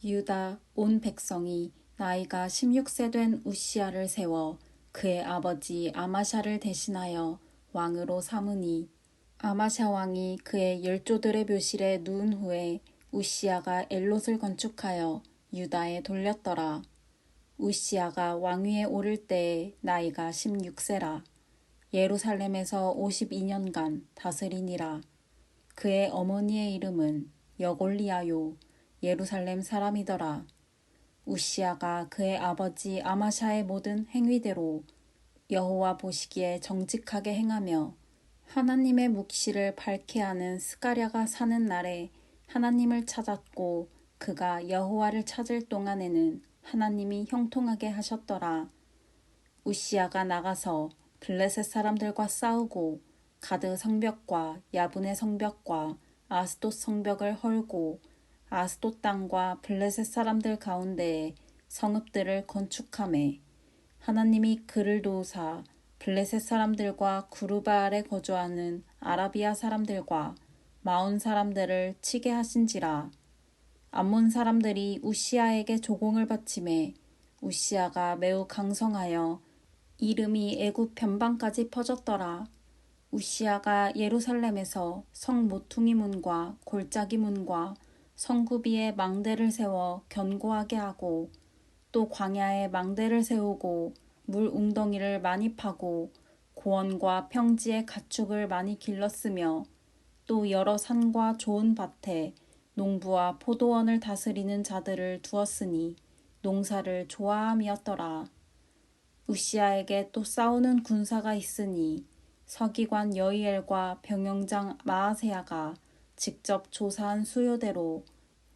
유다 온 백성이 나이가 16세 된 우시야를 세워 그의 아버지 아마샤를 대신하여 왕으로 삼으니, 아마샤 왕이 그의 열조들의 묘실에 누운 후에 우시야가 엘롯을 건축하여 유다에 돌렸더라. 우시야가 왕위에 오를 때에 나이가 16세라. 예루살렘에서 52년간 다스리니라. 그의 어머니의 이름은 여골리아요 예루살렘 사람이더라. 우시야가 그의 아버지 아마샤의 모든 행위대로 여호와 보시기에 정직하게 행하며 하나님의 묵시를 밝게 하는 스가랴가 사는 날에 하나님을 찾았고, 그가 여호와를 찾을 동안에는 하나님이 형통하게 하셨더라. 우시야가 나가서 블레셋 사람들과 싸우고 가드 성벽과 야분의 성벽과 아스돗 성벽을 헐고 아스돗 땅과 블레셋 사람들 가운데에 성읍들을 건축하매, 하나님이 그를 도우사 블레셋 사람들과 구르바 아래 거주하는 아라비아 사람들과 마온 사람들을 치게 하신지라. 암몬 사람들이 우시야에게 조공을 바치매 우시야가 매우 강성하여 이름이 애굽 변방까지 퍼졌더라. 우시야가 예루살렘에서 성 모퉁이 문과 골짜기 문과 성구비에 망대를 세워 견고하게 하고, 또 광야에 망대를 세우고 물 웅덩이를 많이 파고 고원과 평지에 가축을 많이 길렀으며, 또 여러 산과 좋은 밭에 농부와 포도원을 다스리는 자들을 두었으니 농사를 좋아함이었더라. 우시야에게 또 싸우는 군사가 있으니 서기관 여이엘과 병영장 마아세야가 직접 조사한 수요대로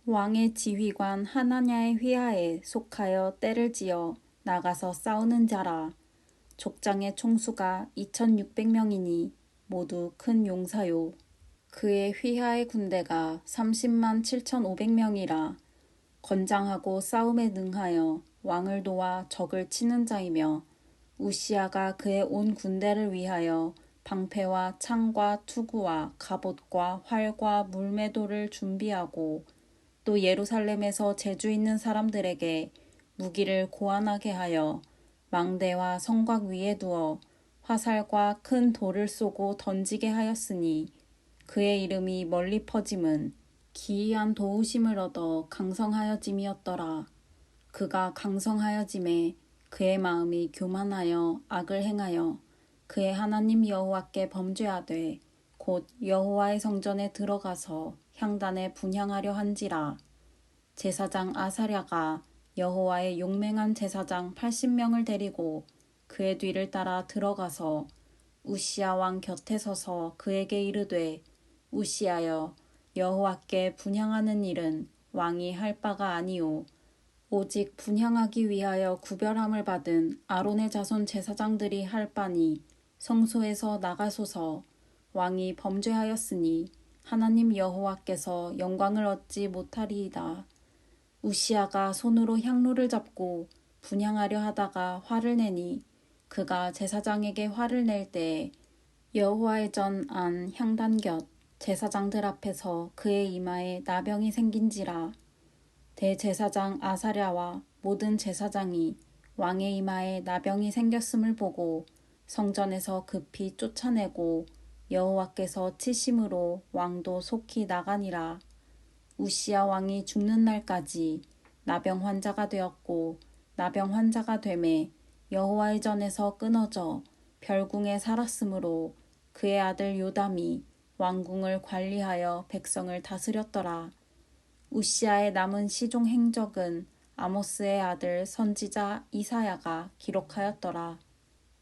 왕의 지휘관 하나냐의 휘하에 속하여 떼를 지어 나가서 싸우는 자라. 족장의 총수가 2600명이니 모두 큰 용사요. 그의 휘하의 군대가 30만 7500명이라. 건장하고 싸움에 능하여 왕을 도와 적을 치는 자이며, 우시야가 그의 온 군대를 위하여 방패와 창과 투구와 갑옷과 활과 물매도를 준비하고, 또 예루살렘에서 재주 있는 사람들에게 무기를 고안하게 하여 망대와 성곽 위에 두어 화살과 큰 돌을 쏘고 던지게 하였으니, 그의 이름이 멀리 퍼짐은 기이한 도우심을 얻어 강성하여짐이었더라. 그가 강성하여짐에 그의 마음이 교만하여 악을 행하여 그의 하나님 여호와께 범죄하되 곧 여호와의 성전에 들어가서 향단에 분향하려 한지라. 제사장 아사랴가 여호와의 용맹한 제사장 80명을 데리고 그의 뒤를 따라 들어가서 우시야 왕 곁에 서서 그에게 이르되, 우시야여, 여호와께 분향하는 일은 왕이 할 바가 아니오. 오직 분향하기 위하여 구별함을 받은 아론의 자손 제사장들이 할 바니 성소에서 나가소서. 왕이 범죄하였으니 하나님 여호와께서 영광을 얻지 못하리이다. 우시야가 손으로 향로를 잡고 분향하려 하다가 화를 내니, 그가 제사장에게 화를 낼 때에 여호와의 전 안 향단 곁 제사장들 앞에서 그의 이마에 나병이 생긴지라. 대제사장 아사랴와 모든 제사장이 왕의 이마에 나병이 생겼음을 보고 성전에서 급히 쫓아내고 여호와께서 치심으로 왕도 속히 나가니라. 우시야 왕이 죽는 날까지 나병 환자가 되었고, 나병 환자가 되매 여호와의 전에서 끊어져 별궁에 살았으므로 그의 아들 요담이 왕궁을 관리하여 백성을 다스렸더라. 우시야의 남은 시종 행적은 아모스의 아들 선지자 이사야가 기록하였더라.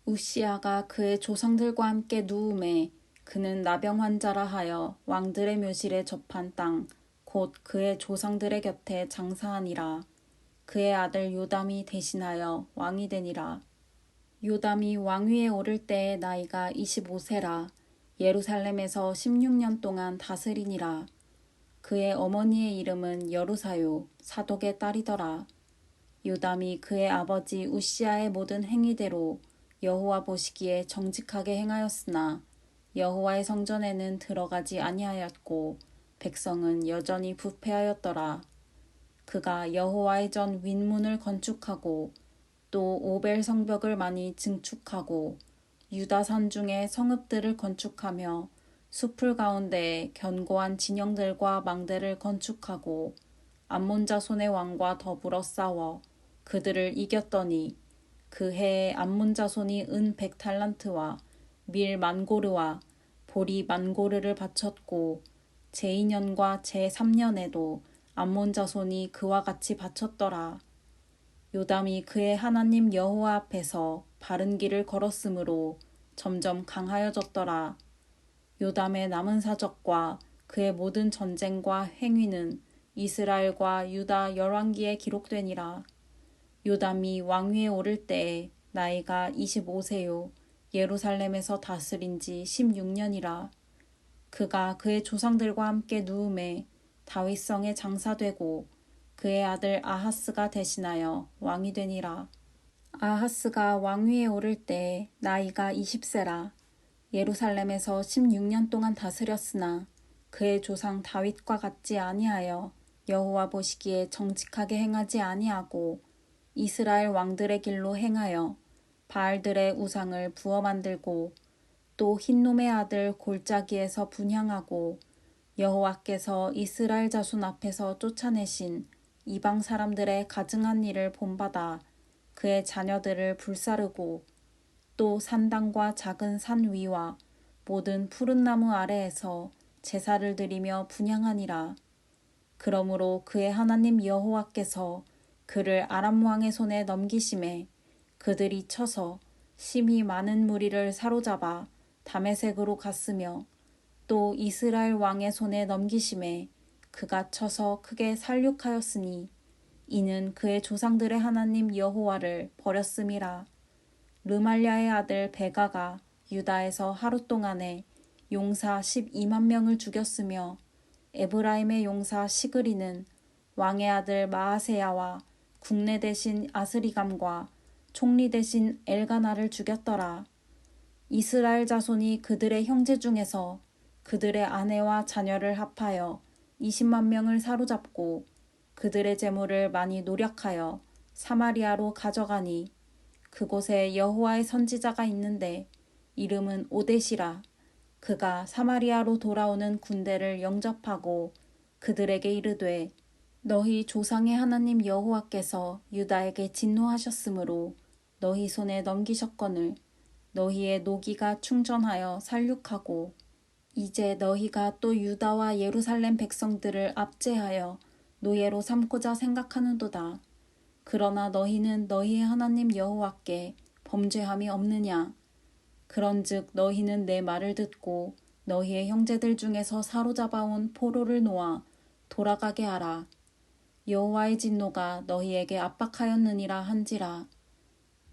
우시야가 그의 조상들과 함께 누움에 그는 나병 환자라 하여 왕들의 묘실에 접한 땅 곧 그의 조상들의 곁에 장사하니라. 그의 아들 요담이 대신하여 왕이 되니라. 요담이 왕위에 오를 때의 나이가 25세라. 예루살렘에서 16년 동안 다스리니라. 그의 어머니의 이름은 여루사요 사독의 딸이더라. 요담이 그의 아버지 우시야의 모든 행위대로 여호와 보시기에 정직하게 행하였으나 여호와의 성전에는 들어가지 아니하였고 백성은 여전히 부패하였더라. 그가 여호와의 전 윗문을 건축하고 또 오벨 성벽을 많이 증축하고 유다 산중에 성읍들을 건축하며 숲을 가운데에 견고한 진영들과 망대를 건축하고 암몬 자손의 왕과 더불어 싸워 그들을 이겼더니 그 해에 암몬 자손이 은 100달란트와 밀 만고르와 보리 만고르를 바쳤고 제2년과 제3년에도 암몬 자손이 그와 같이 바쳤더라. 요담이 그의 하나님 여호와 앞에서 바른 길을 걸었으므로 점점 강하여졌더라. 요담의 남은 사적과 그의 모든 전쟁과 행위는 이스라엘과 유다 열왕기에 기록되니라. 요담이 왕위에 오를 때에 나이가 25세요 예루살렘에서 다스린 지 16년이라. 그가 그의 조상들과 함께 누움에 다윗성에 장사되고 그의 아들 아하스가 대신하여 왕이 되니라. 아하스가 왕위에 오를 때 나이가 20세라. 예루살렘에서 16년 동안 다스렸으나 그의 조상 다윗과 같지 아니하여 여호와 보시기에 정직하게 행하지 아니하고 이스라엘 왕들의 길로 행하여 바알들의 우상을 부어 만들고 또 흰놈의 아들 골짜기에서 분향하고 여호와께서 이스라엘 자손 앞에서 쫓아내신 이방 사람들의 가증한 일을 본받아 그의 자녀들을 불사르고 또 산당과 작은 산 위와 모든 푸른 나무 아래에서 제사를 드리며 분향하니라. 그러므로 그의 하나님 여호와께서 그를 아람 왕의 손에 넘기심에 그들이 쳐서 심히 많은 무리를 사로잡아 다메섹으로 갔으며 또 이스라엘 왕의 손에 넘기심에 그가 쳐서 크게 살육하였으니 이는 그의 조상들의 하나님 여호와를 버렸음이라. 르말랴의 아들 베가가 유다에서 하루 동안에 용사 12만 명을 죽였으며 에브라임의 용사 시그리는 왕의 아들 마아세야와 국내 대신 아스리감과 총리 대신 엘가나를 죽였더라. 이스라엘 자손이 그들의 형제 중에서 그들의 아내와 자녀를 합하여 20만 명을 사로잡고 그들의 재물을 많이 노력하여 사마리아로 가져가니 그곳에 여호와의 선지자가 있는데 이름은 오뎃이라. 그가 사마리아로 돌아오는 군대를 영접하고 그들에게 이르되 너희 조상의 하나님 여호와께서 유다에게 진노하셨으므로 너희 손에 넘기셨거늘 너희의 노기가 충전하여 살육하고 이제 너희가 또 유다와 예루살렘 백성들을 압제하여 노예로 삼고자 생각하는도다. 그러나 너희는 너희의 하나님 여호와께 범죄함이 없느냐? 그런즉 너희는 내 말을 듣고 너희의 형제들 중에서 사로잡아온 포로를 놓아 돌아가게 하라. 여호와의 진노가 너희에게 압박하였느니라 한지라.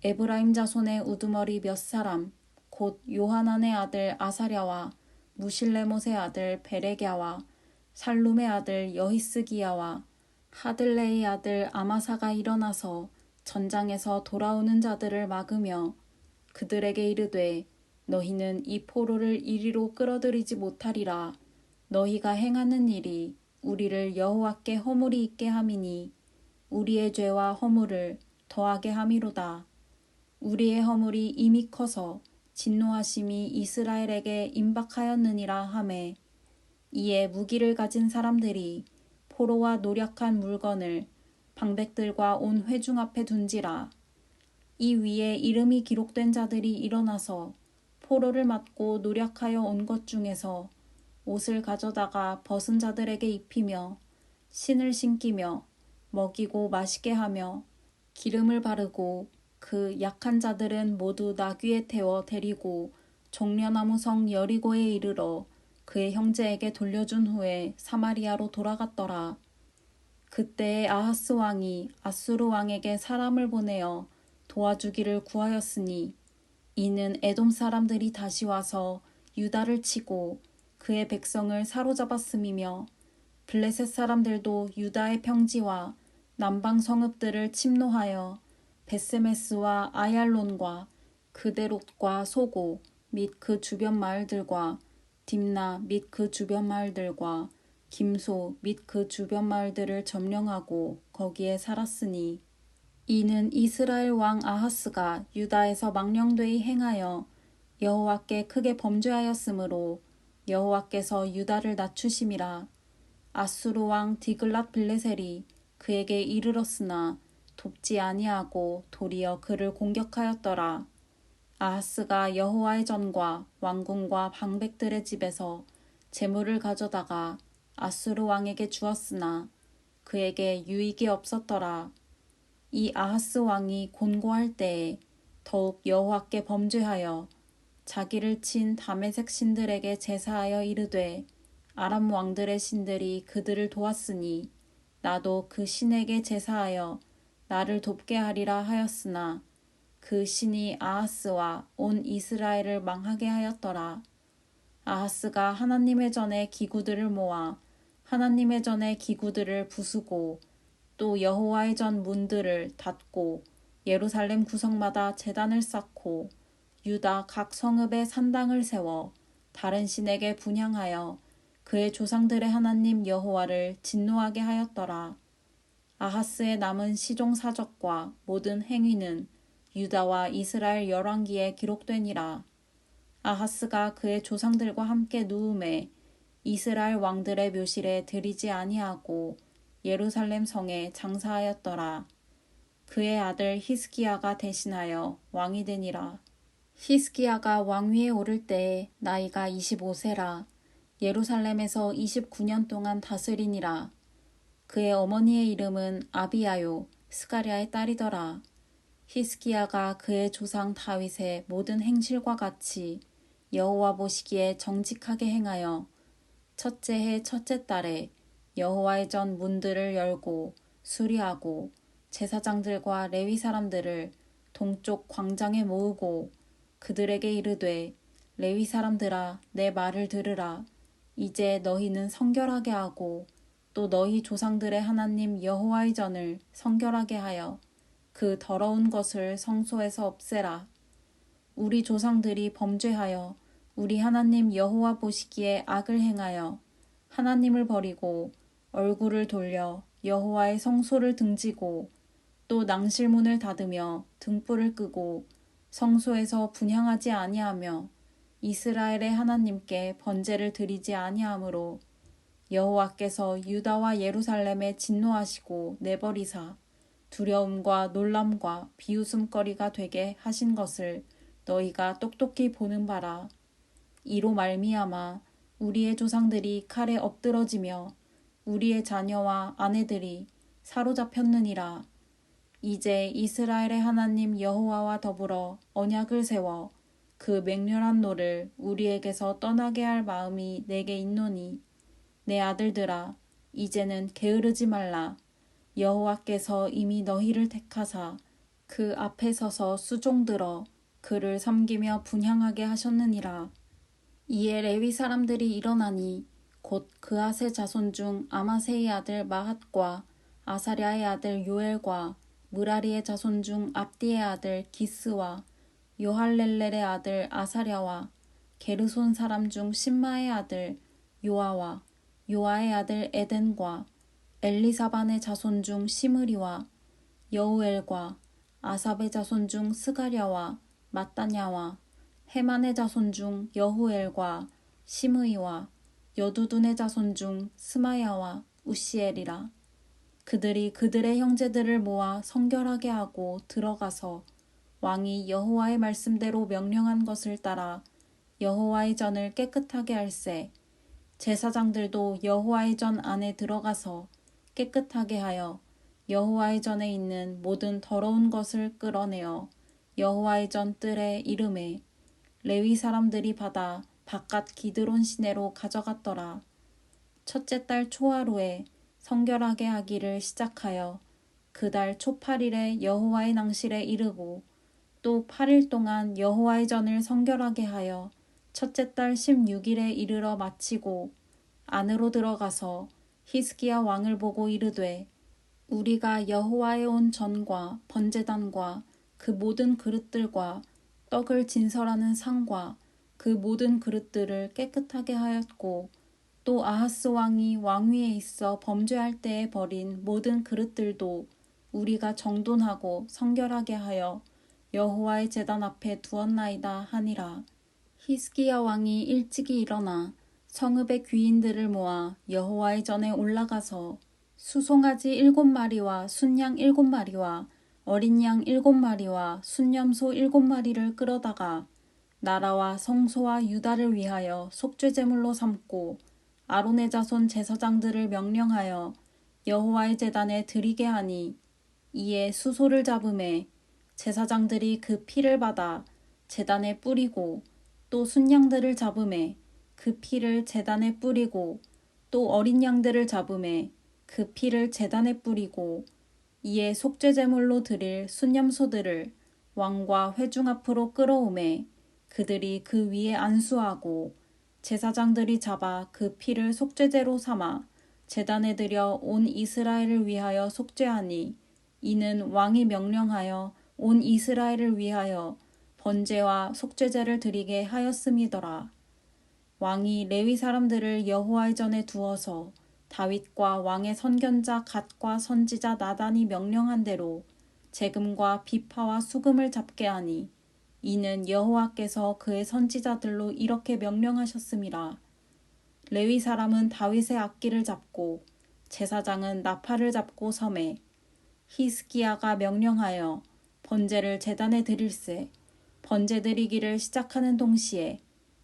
에브라임 자손의 우두머리 몇 사람 곧 요하난의 아들 아사랴와 무실레못의 아들 베레갸와 살룸의 아들 여히스기야와 하들레의 아들 아마사가 일어나서 전장에서 돌아오는 자들을 막으며 그들에게 이르되 너희는 이 포로를 이리로 끌어들이지 못하리라. 너희가 행하는 일이 우리를 여호와께 허물이 있게 함이니 우리의 죄와 허물을 더하게 함이로다. 우리의 허물이 이미 커서 진노하심이 이스라엘에게 임박하였느니라 하매 이에 무기를 가진 사람들이 포로와 노력한 물건을 방백들과 온 회중 앞에 둔지라. 이 위에 이름이 기록된 자들이 일어나서 포로를 맞고 노력하여 온 것 중에서 옷을 가져다가 벗은 자들에게 입히며 신을 신기며 먹이고 마시게 하며 기름을 바르고 그 약한 자들은 모두 나귀에 태워 데리고 종려나무 성 여리고에 이르러 그의 형제에게 돌려준 후에 사마리아로 돌아갔더라. 그때에 아하스 왕이 아수르 왕에게 사람을 보내어 도와주기를 구하였으니 이는 에돔 사람들이 다시 와서 유다를 치고 그의 백성을 사로잡았음이며 블레셋 사람들도 유다의 평지와 남방 성읍들을 침노하여 베세메스와 아얄론과 그데롯과 소고 및 그 주변 마을들과 딥나 및 그 주변 마을들과 김소 및 그 주변 마을들을 점령하고 거기에 살았으니 이는 이스라엘 왕 아하스가 유다에서 망령되이 행하여 여호와께 크게 범죄하였으므로 여호와께서 유다를 낮추심이라. 아수르 왕 디글랏 빌레셀이 그에게 이르렀으나 돕지 아니하고 도리어 그를 공격하였더라. 아하스가 여호와의 전과 왕궁과 방백들의 집에서 재물을 가져다가 아수르 왕에게 주었으나 그에게 유익이 없었더라. 이 아하스 왕이 곤고할 때에 더욱 여호와께 범죄하여 자기를 친 다메섹 신들에게 제사하여 이르되 아람 왕들의 신들이 그들을 도왔으니 나도 그 신에게 제사하여 나를 돕게 하리라 하였으나 그 신이 아하스와 온 이스라엘을 망하게 하였더라. 아하스가 하나님의 전에 기구들을 모아 하나님의 전에 기구들을 부수고 또 여호와의 전 문들을 닫고 예루살렘 구석마다 제단을 쌓고 유다 각 성읍에 산당을 세워 다른 신에게 분향하여 그의 조상들의 하나님 여호와를 진노하게 하였더라. 아하스의 남은 시종 사적과 모든 행위는 유다와 이스라엘 열왕기에 기록되니라. 아하스가 그의 조상들과 함께 누움에 이스라엘 왕들의 묘실에 들이지 아니하고 예루살렘 성에 장사하였더라. 그의 아들 히스기야가 대신하여 왕이 되니라. 히스기야가 왕위에 오를 때에 나이가 25세라. 예루살렘에서 29년 동안 다스리니라. 그의 어머니의 이름은 아비야요 스가랴의 딸이더라. 히스기야가 그의 조상 다윗의 모든 행실과 같이 여호와 보시기에 정직하게 행하여 첫째 해 첫째 달에 여호와의 전 문들을 열고 수리하고 제사장들과 레위 사람들을 동쪽 광장에 모으고 그들에게 이르되 레위 사람들아 내 말을 들으라. 이제 너희는 성결하게 하고 또 너희 조상들의 하나님 여호와의 전을 성결하게 하여 그 더러운 것을 성소에서 없애라. 우리 조상들이 범죄하여 우리 하나님 여호와 보시기에 악을 행하여 하나님을 버리고 얼굴을 돌려 여호와의 성소를 등지고 또 낭실문을 닫으며 등불을 끄고 성소에서 분향하지 아니하며 이스라엘의 하나님께 번제를 드리지 아니하므로 여호와께서 유다와 예루살렘에 진노하시고 내버리사 두려움과 놀람과 비웃음거리가 되게 하신 것을 너희가 똑똑히 보는 바라. 이로 말미암아 우리의 조상들이 칼에 엎드러지며 우리의 자녀와 아내들이 사로잡혔느니라. 이제 이스라엘의 하나님 여호와와 더불어 언약을 세워 그 맹렬한 노를 우리에게서 떠나게 할 마음이 내게 있노니 내 아들들아 이제는 게으르지 말라. 여호와께서 이미 너희를 택하사 그 앞에 서서 수종들어 그를 섬기며 분향하게 하셨느니라. 이에 레위 사람들이 일어나니 곧 그앗의 자손 중 아마세의 아들 마핫과 아사랴의 아들 요엘과 무라리의 자손 중 압디의 아들 기스와 요할렐렐의 아들 아사랴와 게르손 사람 중 심마의 아들 요아와 요아의 아들 에덴과 엘리사반의 자손 중 시므리와 여우엘과 아삽의 자손 중 스가랴와 마따냐와 헤만의 자손 중 여후엘과 시므이와 여두둔의 자손 중 스마야와 우시엘이라. 그들이 그들의 형제들을 모아 성결하게 하고 들어가서 왕이 여호와의 말씀대로 명령한 것을 따라 여호와의 전을 깨끗하게 할세. 제사장들도 여호와의 전 안에 들어가서 깨끗하게 하여 여호와의 전에 있는 모든 더러운 것을 끌어내어 여호와의 전 뜰에 이름에 레위 사람들이 받아 바깥 기드론 시내로 가져갔더라. 첫째 달 초하루에 성결하게 하기를 시작하여 그 달 초8일에 여호와의 낭실에 이르고 또 8일 동안 여호와의 전을 성결하게 하여 첫째 달 16일에 이르러 마치고 안으로 들어가서 히스기야 왕을 보고 이르되 우리가 여호와의 온 전과 번제단과 그 모든 그릇들과 떡을 진설하는 상과 그 모든 그릇들을 깨끗하게 하였고 또 아하스 왕이 왕위에 있어 범죄할 때에 버린 모든 그릇들도 우리가 정돈하고 성결하게 하여 여호와의 제단 앞에 두었나이다 하니라. 히스기야 왕이 일찍이 일어나 성읍의 귀인들을 모아 여호와의 전에 올라가서 수송아지 7마리와 순양 7마리와 어린 양 7마리와 순염소 7마리를 끌어다가 나라와 성소와 유다를 위하여 속죄제물로 삼고 아론의 자손 제사장들을 명령하여 여호와의 제단에 드리게 하니 이에 수소를 잡음에 제사장들이 그 피를 받아 제단에 뿌리고 또 순양들을 잡음에 그 피를 제단에 뿌리고 또 어린 양들을 잡음에 그 피를 제단에 뿌리고 이에 속죄제물로 드릴 순염소들을 왕과 회중 앞으로 끌어오매 그들이 그 위에 안수하고 제사장들이 잡아 그 피를 속죄제로 삼아 제단에 들여 온 이스라엘을 위하여 속죄하니 이는 왕이 명령하여 온 이스라엘을 위하여 번제와 속죄제를 드리게 하였음이더라. 왕이 레위 사람들을 여호와의 전에 두어서 다윗과 왕의 선견자 갓과 선지자 나단이 명령한 대로 재금과 비파와 수금을 잡게 하니 이는 여호와께서 그의 선지자들로 이렇게 명령하셨음이라. 레위 사람은 다윗의 악기를 잡고 제사장은 나팔을 잡고 섬에 히스기야가 명령하여 번제를 제단에 드릴세 번제 드리기를 시작하는 동시에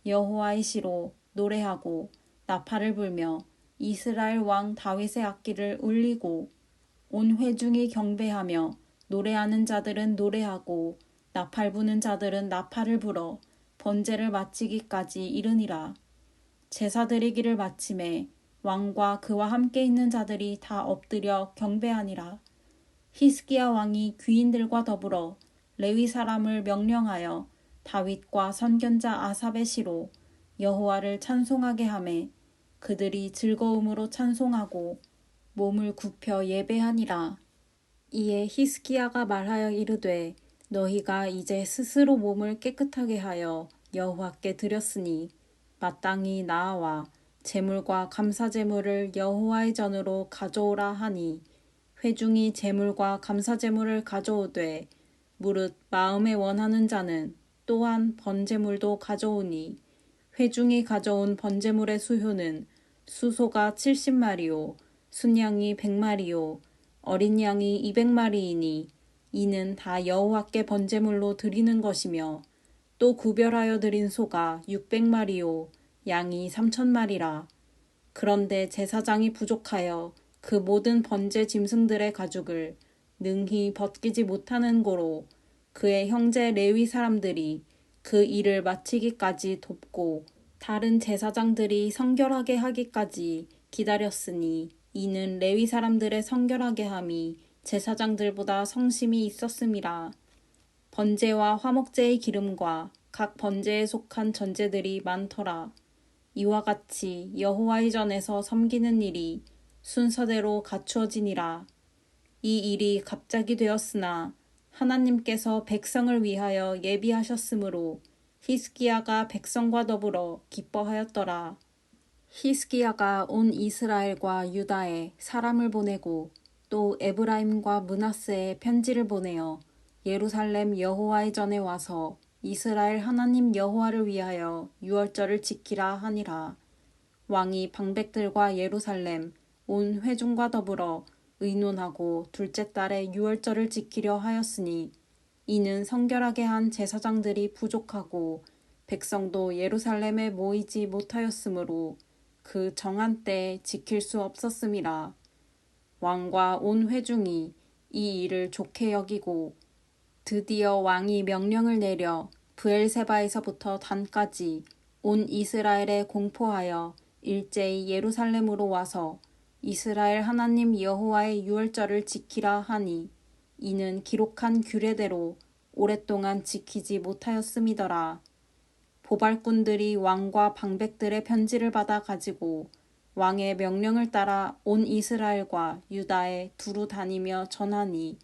여호와의 시로 노래하고 나팔을 불며 이스라엘 왕 다윗의 악기를 울리고 온 회중이 경배하며 노래하는 자들은 노래하고 나팔 부는 자들은 나팔을 불어 번제를 마치기까지 이르니라. 제사 드리기를 마침에 왕과 그와 함께 있는 자들이 다 엎드려 경배하니라. 히스기야 왕이 귀인들과 더불어 레위 사람을 명령하여 다윗과 선견자 아삽의 시로 여호와를 찬송하게 하매 그들이 즐거움으로 찬송하고 몸을 굽혀 예배하니라. 이에 히스기야가 말하여 이르되 너희가 이제 스스로 몸을 깨끗하게 하여 여호와께 드렸으니 마땅히 나아와 제물과 감사제물을 여호와의 전으로 가져오라 하니 회중이 제물과 감사제물을 가져오되 무릇 마음에 원하는 자는 또한 번제물도 가져오니 회중이 가져온 번제물의 수효는 수소가 70마리요 순양이 100마리요 어린 양이 200마리이니 이는 다 여호와께 번제물로 드리는 것이며 또 구별하여 드린 소가 600마리요 양이 3,000마리라. 그런데 제사장이 부족하여 그 모든 번제 짐승들의 가죽을 능히 벗기지 못하는 고로 그의 형제 레위 사람들이 그 일을 마치기까지 돕고 다른 제사장들이 성결하게 하기까지 기다렸으니 이는 레위 사람들의 성결하게 함이 제사장들보다 성심이 있었음이라. 번제와 화목제의 기름과 각 번제에 속한 전제들이 많더라. 이와 같이 여호와의 전에서 섬기는 일이 순서대로 갖추어지니라. 이 일이 갑자기 되었으나 하나님께서 백성을 위하여 예비하셨으므로 히스기야가 백성과 더불어 기뻐하였더라. 히스기야가 온 이스라엘과 유다에 사람을 보내고 또 에브라임과 므낫세에 편지를 보내어 예루살렘 여호와의 전에 와서 이스라엘 하나님 여호와를 위하여 유월절을 지키라 하니라. 왕이 방백들과 예루살렘 온 회중과 더불어 의논하고 둘째 달에 유월절을 지키려 하였으니 이는 성결하게 한 제사장들이 부족하고 백성도 예루살렘에 모이지 못하였으므로 그 정한 때에 지킬 수 없었음이라. 왕과 온 회중이 이 일을 좋게 여기고 드디어 왕이 명령을 내려 브엘세바에서부터 단까지 온 이스라엘에 공포하여 일제히 예루살렘으로 와서 이스라엘 하나님 여호와의 유월절을 지키라 하니 이는 기록한 규례대로 오랫동안 지키지 못하였음이더라. 보발꾼들이 왕과 방백들의 편지를 받아 가지고 왕의 명령을 따라 온 이스라엘과 유다에 두루 다니며 전하니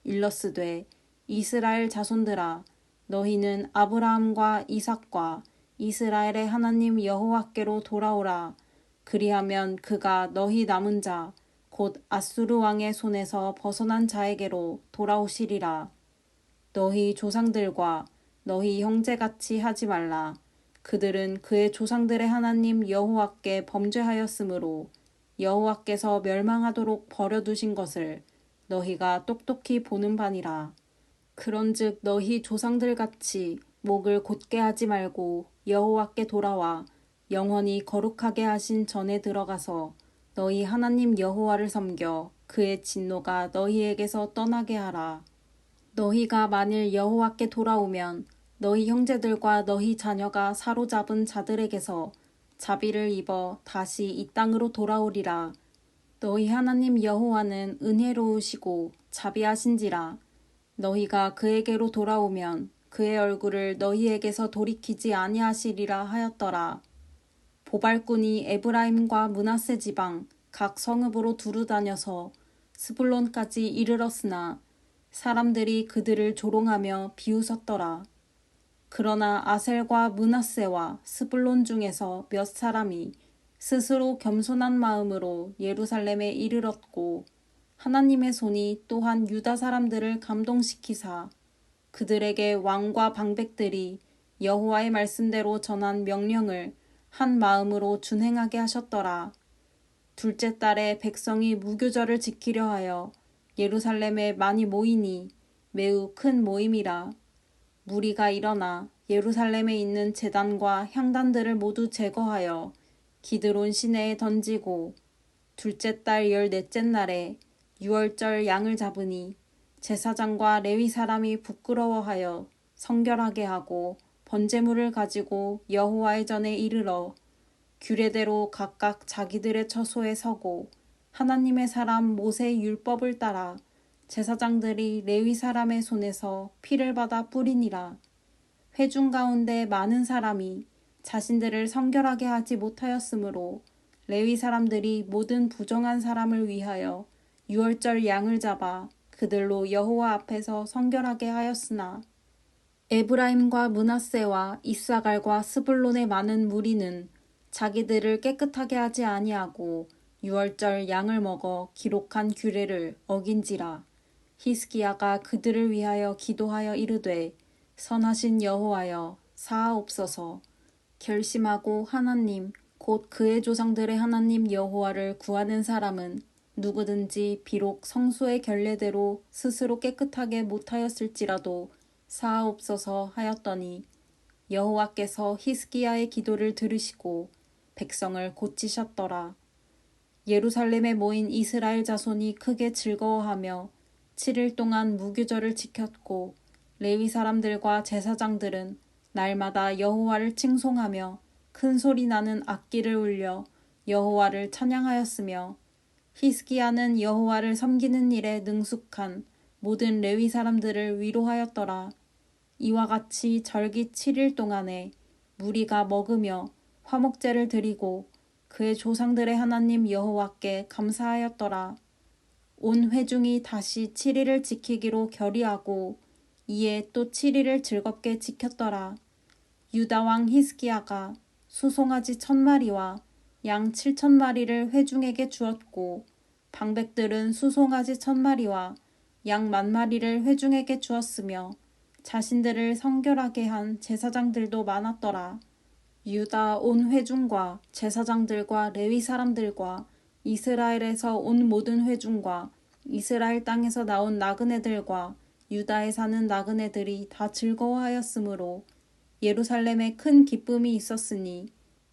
일러스되 이스라엘 자손들아 너희는 아브라함과 이삭과 이스라엘의 하나님 여호와께로 돌아오라. 그리하면 그가 너희 남은 자 곧 아수르 왕의 손에서 벗어난 자에게로 돌아오시리라. 너희 조상들과 너희 형제같이 하지 말라. 그들은 그의 조상들의 하나님 여호와께 범죄하였으므로 여호와께서 멸망하도록 버려두신 것을 너희가 똑똑히 보는 바니라. 그런즉 너희 조상들같이 목을 곧게 하지 말고 여호와께 돌아와 영원히 거룩하게 하신 전에 들어가서 너희 하나님 여호와를 섬겨 그의 진노가 너희에게서 떠나게 하라. 너희가 만일 여호와께 돌아오면 너희 형제들과 너희 자녀가 사로잡은 자들에게서 자비를 입어 다시 이 땅으로 돌아오리라. 너희 하나님 여호와는 은혜로우시고 자비하신지라. 너희가 그에게로 돌아오면 그의 얼굴을 너희에게서 돌이키지 아니하시리라 하였더라. 보발꾼이 에브라임과 므낫세 지방 각 성읍으로 두루 다녀서 스불론까지 이르렀으나 사람들이 그들을 조롱하며 비웃었더라. 그러나 아셀과 므낫세와 스불론 중에서 몇 사람이 스스로 겸손한 마음으로 예루살렘에 이르렀고 하나님의 손이 또한 유다 사람들을 감동시키사 그들에게 왕과 방백들이 여호와의 말씀대로 전한 명령을 한 마음으로 준행하게 하셨더라. 둘째 달에 백성이 무교절을 지키려 하여 예루살렘에 많이 모이니 매우 큰 모임이라. 무리가 일어나 예루살렘에 있는 제단과 향단들을 모두 제거하여 기드론 시내에 던지고 둘째 달 14째 날에 유월절 양을 잡으니 제사장과 레위 사람이 부끄러워하여 성결하게 하고 번제물을 가지고 여호와의 전에 이르러 규례대로 각각 자기들의 처소에 서고 하나님의 사람 모세의 율법을 따라 제사장들이 레위 사람의 손에서 피를 받아 뿌리니라. 회중 가운데 많은 사람이 자신들을 성결하게 하지 못하였으므로 레위 사람들이 모든 부정한 사람을 위하여 유월절 양을 잡아 그들로 여호와 앞에서 성결하게 하였으나 에브라임과 므낫세와 이사갈과 스불론의 많은 무리는 자기들을 깨끗하게 하지 아니하고 유월절 양을 먹어 기록한 규례를 어긴지라. 히스기야가 그들을 위하여 기도하여 이르되 선하신 여호와여 사하옵소서. 결심하고 하나님 곧 그의 조상들의 하나님 여호와를 구하는 사람은 누구든지 비록 성소의 결례대로 스스로 깨끗하게 못하였을지라도 사하옵소서 하였더니 여호와께서 히스기야의 기도를 들으시고 백성을 고치셨더라. 예루살렘에 모인 이스라엘 자손이 크게 즐거워하며 7일 동안 무교절을 지켰고 레위 사람들과 제사장들은 날마다 여호와를 칭송하며 큰 소리 나는 악기를 울려 여호와를 찬양하였으며 히스기야는 여호와를 섬기는 일에 능숙한 모든 레위 사람들을 위로하였더라. 이와 같이 절기 7일 동안에 무리가 먹으며 화목제를 드리고 그의 조상들의 하나님 여호와께 감사하였더라. 온 회중이 다시 7일을 지키기로 결의하고 이에 또 7일을 즐겁게 지켰더라. 유다 왕 히스기야가 수송아지 1,000마리와 양 7,000마리를 회중에게 주었고 방백들은 수송아지 1,000마리와 양 10,000마리를 회중에게 주었으며 자신들을 성결하게 한 제사장들도 많았더라. 유다 온 회중과 제사장들과 레위 사람들과 이스라엘에서 온 모든 회중과 이스라엘 땅에서 나온 나그네들과 유다에 사는 나그네들이 다 즐거워하였으므로 예루살렘에 큰 기쁨이 있었으니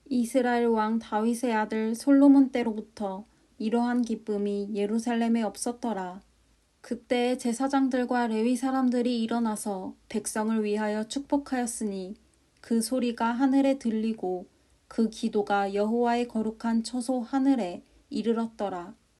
이스라엘 왕 다윗의 아들 솔로몬 때로부터 이러한 기쁨이 예루살렘에 없었더라. 그때 제사장들과 레위 사람들이 일어나서 백성을 위하여 축복하였으니 그 소리가 하늘에 들리고 그 기도가 여호와의 거룩한 처소 하늘에 이르렀더라.